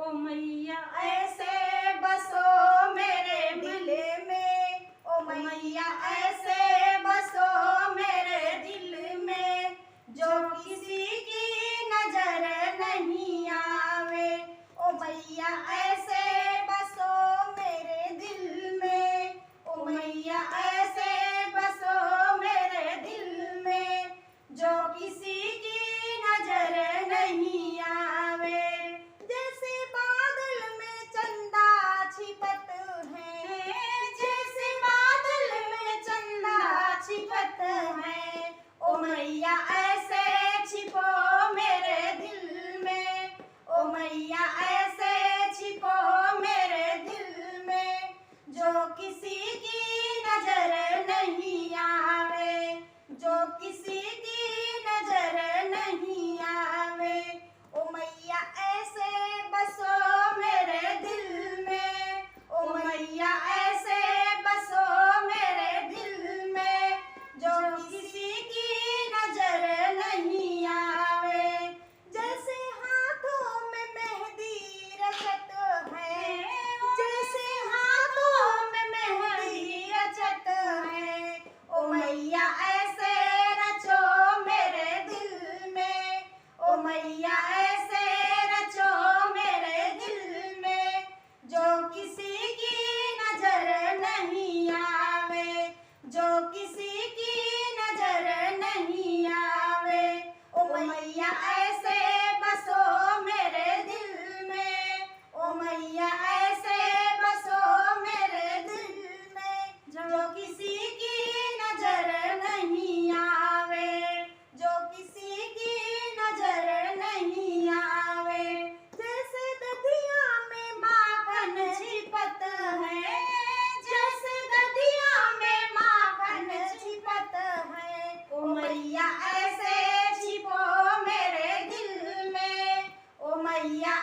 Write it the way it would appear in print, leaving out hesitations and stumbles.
ओ मैया ऐसे बसो मेरे दिल में, ओ मैया ऐसे बसो मेरे दिल में, जो किसी की नजर नहीं आवे। ओ मैया ऐसे बसो मेरे दिल में, ओ मैया ऐसे बसो मेरे दिल में, जो किसी की नजर नहीं आवे। जैसे बादल में चंदा छिपत है, जैसे बादल में चंदा छिपत है, ओ मैया ऐसे छिपो मेरे दिल में, ओ मैया ऐसे छिपो मेरे दिल में, जो किसी की नजर नहीं आवे, जो किसी की नजर नहीं आवे। ओ मैया ऐसे बसो मेरे दिल में, ओ मैया ऐसे बसो मेरे दिल में, जो किसी की नजर नहीं आवे। जैसे हाथों में मेहंदी रचत है, जैसे हाथों में मेहंदी रचत है, ओ मैया ऐसे रचो मेरे दिल में, ओ मैया ऐसे रचो मेरे दिल में, जो किसी की नजर नहीं आवे, जो किसी की नजर नहीं आवे। ओ मैया ऐसे बसो मेरे दिल में, ओ मैया ऐसे बसो मेरे दिल में, जो किसी की नजर नहीं आवे, जो किसी की नजर नहीं आवे। जैसे दधिया में माखन छिपत है, जैसे दधिया में माखन छिपत है, ओ मैया ऐसे छिपो मेरे दिल में, ओ मैया